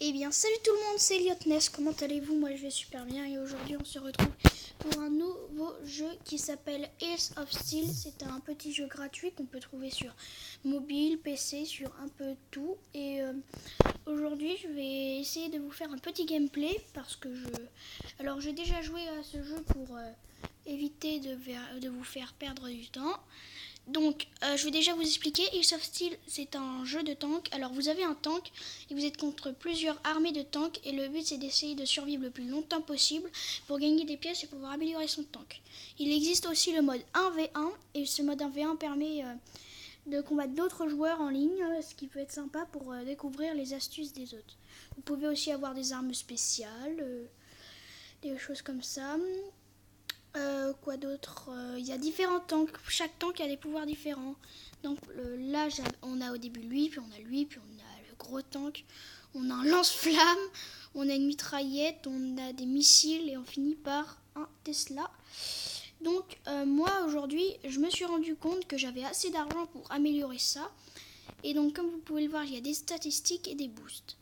Eh bien, salut tout le monde, c'est Liotness, comment allez-vous? Moi je vais super bien et aujourd'hui on se retrouve pour un nouveau jeu qui s'appelle Ace of Steel. C'est un petit jeu gratuit qu'on peut trouver sur mobile, PC, sur un peu tout. Et aujourd'hui je vais essayer de vous faire un petit gameplay parce que Alors j'ai déjà joué à ce jeu pour éviter de vous faire perdre du temps. Donc, je vais déjà vous expliquer. Ace of Steel, c'est un jeu de tank. Alors, vous avez un tank et vous êtes contre plusieurs armées de tanks. Et le but, c'est d'essayer de survivre le plus longtemps possible pour gagner des pièces et pouvoir améliorer son tank. Il existe aussi le mode 1v1. Et ce mode 1v1 permet de combattre d'autres joueurs en ligne, ce qui peut être sympa pour découvrir les astuces des autres. Vous pouvez aussi avoir des armes spéciales, des choses comme ça. Quoi d'autre? Il y a différents tanks. Chaque tank a des pouvoirs différents. Donc là, on a au début lui, puis on a lui, puis on a le gros tank. On a un lance-flamme, on a une mitraillette, on a des missiles et on finit par un Tesla. Donc moi aujourd'hui, je me suis rendu compte que j'avais assez d'argent pour améliorer ça. Et donc comme vous pouvez le voir, il y a des statistiques et des boosts.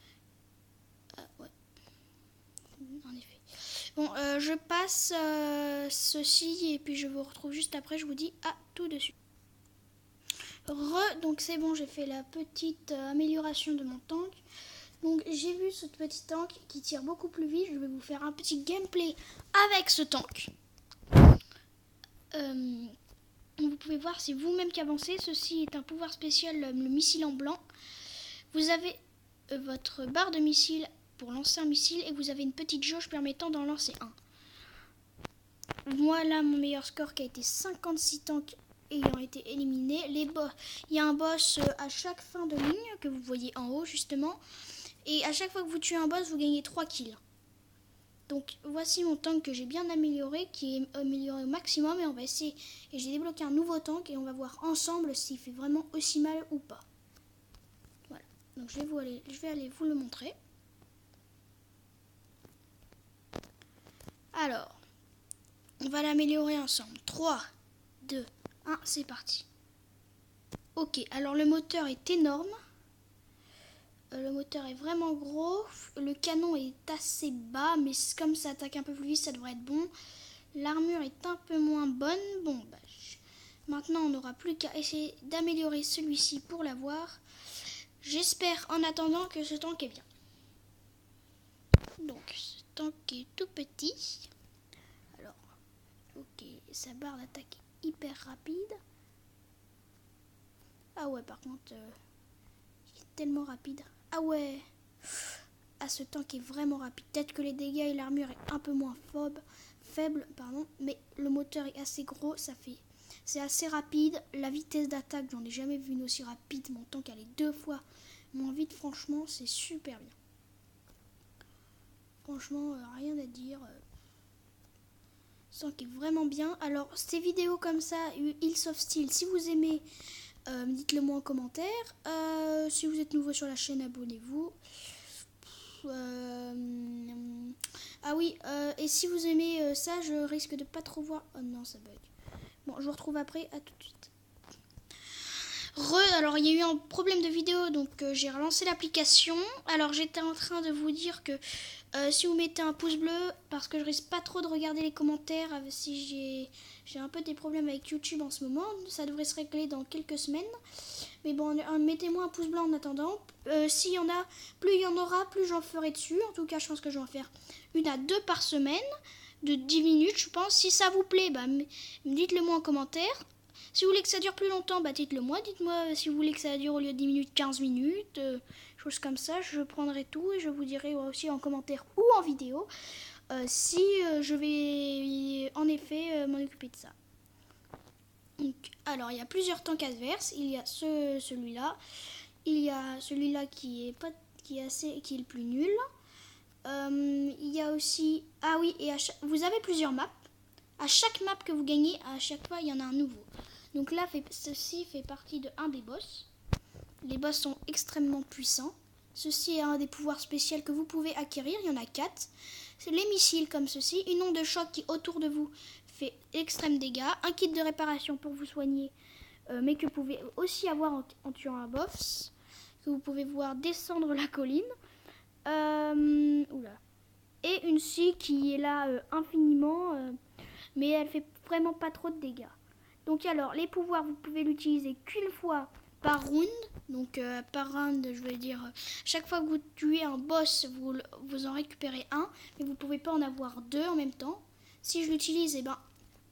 Ouais. En effet. Bon, je passe ceci et puis je vous retrouve juste après. Je vous dis à tout de suite. Donc c'est bon, j'ai fait la petite amélioration de mon tank. Donc j'ai vu ce petit tank qui tire beaucoup plus vite. Je vais vous faire un petit gameplay avec ce tank. Vous pouvez voir, c'est vous-même qui avancez. Ceci est un pouvoir spécial, le missile en blanc. Vous avez votre barre de missile pour lancer un missile et vous avez une petite jauge permettant d'en lancer un. Moi là, mon meilleur score qui a été 56 tanks ayant été éliminés. Il y a un boss à chaque fin de ligne que vous voyez en haut justement. Et à chaque fois que vous tuez un boss, vous gagnez 3 kills. Donc voici mon tank que j'ai bien amélioré, qui est amélioré au maximum. Et on va essayer. Et j'ai débloqué un nouveau tank et on va voir ensemble s'il fait vraiment aussi mal ou pas. Voilà. Donc je vais aller vous le montrer. Alors, on va l'améliorer ensemble. 3, 2, 1, c'est parti. Ok, alors le moteur est énorme. Le moteur est vraiment gros. Le canon est assez bas, mais comme ça attaque un peu plus vite, ça devrait être bon. L'armure est un peu moins bonne. Bon, maintenant, on n'aura plus qu'à essayer d'améliorer celui-ci pour l'avoir. J'espère en attendant que ce tank est bien. Donc, ce tank est tout petit. Alors, ok, sa barre d'attaque est hyper rapide. Ah ouais, par contre, il est tellement rapide. Ah ouais, ce tank est vraiment rapide. Peut-être que les dégâts et l'armure est un peu moins faible, mais le moteur est assez gros, c'est assez rapide. La vitesse d'attaque, j'en ai jamais vu une aussi rapide. Mon tank allait 2 fois moins vite. Franchement, c'est super bien. Franchement, rien à dire. Ce tank est vraiment bien. Alors, ces vidéos comme ça, Ace of Steel, si vous aimez, dites-le moi en commentaire. Si vous êtes nouveau sur la chaîne, abonnez-vous. Ah oui, et si vous aimez ça, je risque de pas trop voir. Oh non, ça bug. Bon, je vous retrouve après, à tout de suite. Alors il y a eu un problème de vidéo, donc j'ai relancé l'application. Alors j'étais en train de vous dire que si vous mettez un pouce bleu, parce que je risque pas trop de regarder les commentaires, si j'ai un peu des problèmes avec YouTube en ce moment, ça devrait se régler dans quelques semaines. Mais bon, mettez-moi un pouce bleu en attendant. S'il y en a, plus il y en aura, plus j'en ferai dessus. En tout cas, je pense que je vais en faire 1 à 2 par semaine, de 10 minutes, je pense. Si ça vous plaît, dites-le moi en commentaire. Si vous voulez que ça dure plus longtemps, dites-le moi. Dites-moi si vous voulez que ça dure au lieu de 10 minutes, 15 minutes. Choses comme ça, je prendrai tout et je vous dirai aussi en commentaire ou en vidéo si je vais en effet m'en occuper de ça. Donc, alors, il y a plusieurs tanks adverses. Il y a celui-là. Il y a celui-là qui est le plus nul. Il y a aussi... Ah oui, et vous avez plusieurs maps. À chaque map que vous gagnez, à chaque fois, il y en a un nouveau. Donc là, ceci fait partie de un des boss. Les boss sont extrêmement puissants. Ceci est un des pouvoirs spéciaux que vous pouvez acquérir. Il y en a 4. C'est les missiles comme ceci. Une onde de choc qui, autour de vous, fait extrême dégâts. Un kit de réparation pour vous soigner, mais que vous pouvez aussi avoir en tuant un boss. Que vous pouvez voir descendre la colline. et une scie qui est là infiniment, mais elle fait vraiment pas trop de dégâts. Donc alors, les pouvoirs, vous pouvez l'utiliser qu'une fois par round. Donc par round, je veux dire, chaque fois que vous tuez un boss, vous en récupérez un, mais vous pouvez pas en avoir deux en même temps. Si je l'utilise, eh ben,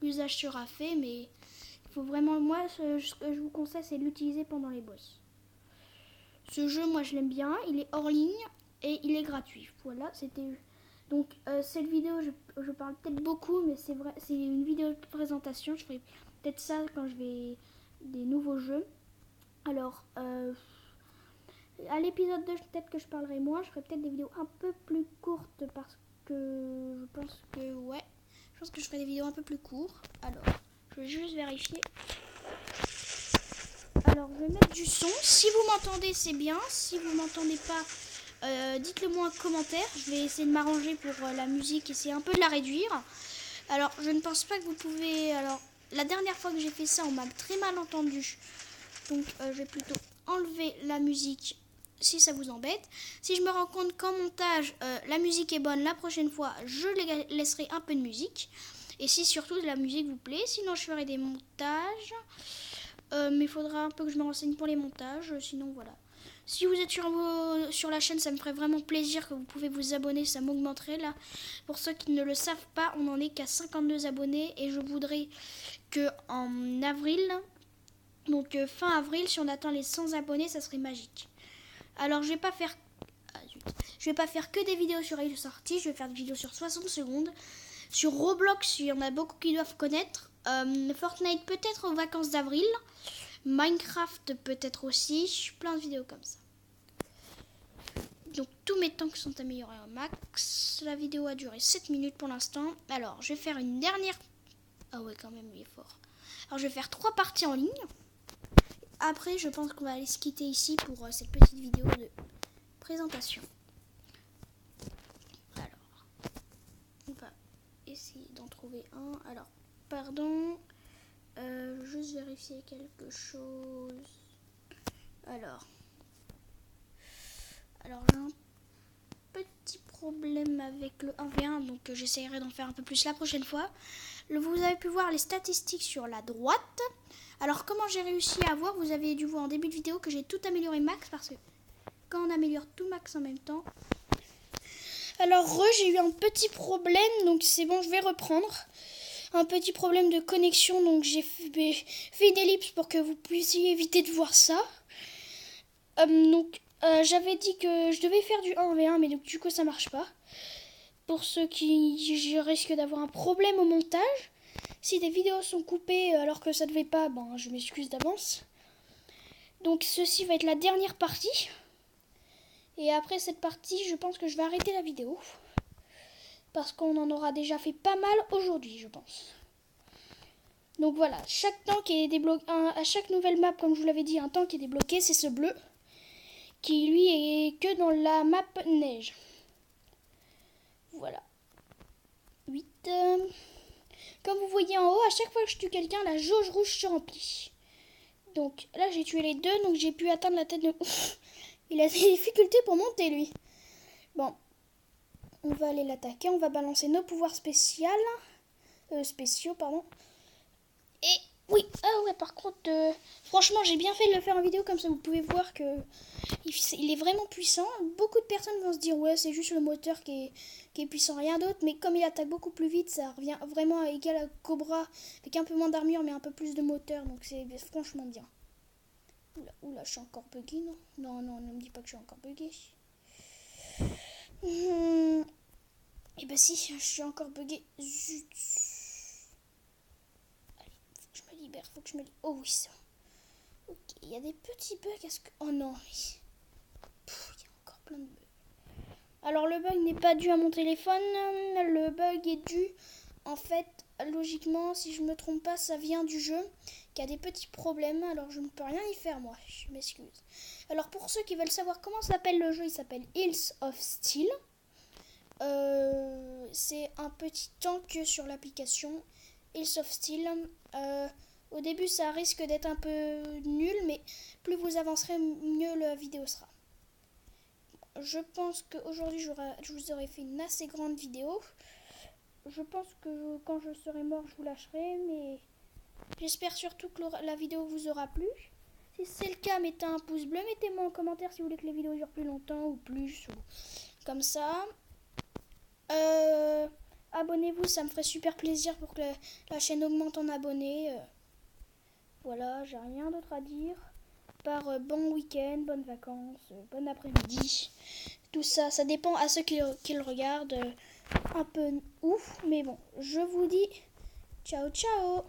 l'usage sera fait, mais il faut vraiment, moi, ce que je vous conseille, c'est de l'utiliser pendant les boss. Ce jeu, moi, je l'aime bien, il est hors ligne et il est gratuit. Voilà, c'était... Donc cette vidéo, je parle peut-être beaucoup, mais c'est vrai, c'est une vidéo de présentation. Je ferai peut-être ça quand je vais des nouveaux jeux. Alors, à l'épisode 2, peut-être que je parlerai moins. Je ferai peut-être des vidéos un peu plus courtes parce que je pense que, ouais, je pense que je ferai des vidéos un peu plus courtes. Alors, je vais juste vérifier. Alors, je vais mettre du son. Si vous m'entendez, c'est bien. Si vous m'entendez pas, dites-le moi en commentaire. Je vais essayer de m'arranger pour la musique, essayer un peu de la réduire. Alors, je ne pense pas que vous pouvez... Alors, la dernière fois que j'ai fait ça, on m'a très mal entendu. Donc, je vais plutôt enlever la musique si ça vous embête. Si je me rends compte qu'en montage, la musique est bonne, la prochaine fois, je laisserai un peu de musique. Et si surtout la musique vous plaît, sinon je ferai des montages. Mais il faudra un peu que je me renseigne pour les montages, sinon voilà. Si vous êtes sur la chaîne, ça me ferait vraiment plaisir que vous pouvez vous abonner, ça m'augmenterait là. Pour ceux qui ne le savent pas, on n'en est qu'à 52 abonnés et je voudrais que en avril, donc fin avril, si on atteint les 100 abonnés, ça serait magique. Alors je vais pas faire que des vidéos sur les sorties, je vais faire des vidéos sur 60 secondes. Sur Roblox, il y en a beaucoup qui doivent connaître. Fortnite peut-être aux vacances d'avril. Minecraft peut-être aussi. Plein de vidéos comme ça. Donc tous mes tanks sont améliorés au max. La vidéo a duré 7 minutes pour l'instant. Alors je vais faire une dernière... Ah ouais quand même il est fort. Alors je vais faire 3 parties en ligne. Après je pense qu'on va aller se quitter ici pour cette petite vidéo de présentation. Alors on va essayer d'en trouver un. Alors pardon. Juste vérifier quelque chose. Alors j'ai un petit problème avec le 1v1, donc j'essaierai d'en faire un peu plus la prochaine fois. Vous avez pu voir les statistiques sur la droite. Alors comment j'ai réussi à voir, vous avez dû voir en début de vidéo que j'ai tout amélioré max, parce que quand on améliore tout max en même temps. Alors j'ai eu un petit problème, donc c'est bon, je vais reprendre. Un petit problème de connexion, donc j'ai fait une ellipse pour que vous puissiez éviter de voir ça. J'avais dit que je devais faire du 1v1, mais donc du coup ça marche pas. Pour ceux qui risquent d'avoir un problème au montage, si des vidéos sont coupées alors que ça devait pas, ben je m'excuse d'avance. Donc ceci va être la dernière partie. Et après cette partie, je pense que je vais arrêter la vidéo. Parce qu'on en aura déjà fait pas mal aujourd'hui, je pense. Donc voilà, chaque tank est débloqué. À chaque nouvelle map, comme je vous l'avais dit, un tank est débloqué, c'est ce bleu. Qui lui est que dans la map neige. Voilà. 8. Comme vous voyez en haut, à chaque fois que je tue quelqu'un, la jauge rouge se remplit. Donc là, j'ai tué les deux, donc j'ai pu atteindre la tête de... Il a des difficultés pour monter, lui. Bon. On va aller l'attaquer. On va balancer nos pouvoirs spéciaux. Et oui, ah ouais, par contre, franchement, j'ai bien fait de le faire en vidéo. Comme ça, vous pouvez voir que il est vraiment puissant. Beaucoup de personnes vont se dire, ouais, c'est juste le moteur qui est puissant, rien d'autre. Mais comme il attaque beaucoup plus vite, ça revient vraiment à égal à Cobra. Avec un peu moins d'armure, mais un peu plus de moteur. Donc c'est franchement bien. Oula, je suis encore bugué, non? Non, ne me dis pas que je suis encore bugué. Et bah si, je suis encore bugué. Zut. Allez, faut que je me libère. Oh oui, ça. Ok, il y a des petits bugs. Oh non, il y a encore plein de bugs. Alors le bug n'est pas dû à mon téléphone. Le bug est dû, en fait, logiquement, si je me trompe pas, ça vient du jeu qui a des petits problèmes. Alors je ne peux rien y faire, moi. Je m'excuse. Alors pour ceux qui veulent savoir comment s'appelle le jeu, il s'appelle Hills of Steel. C'est un petit tank sur l'application Hills of Steel. Au début, ça risque d'être un peu nul, mais plus vous avancerez, mieux la vidéo sera. je pense qu'aujourd'hui, je vous aurais fait une assez grande vidéo. Je pense que quand je serai mort, je vous lâcherai, mais j'espère surtout que la vidéo vous aura plu. Si c'est le cas, mettez un pouce bleu, mettez-moi en commentaire si vous voulez que les vidéos durent plus longtemps ou plus, ou comme ça. Abonnez-vous, ça me ferait super plaisir pour que la chaîne augmente en abonnés. Voilà, j'ai rien d'autre à dire. Par bon week-end, bonnes vacances, bon après-midi. Tout ça, ça dépend à ceux qui le regardent. Un peu ouf, mais bon, je vous dis ciao ciao.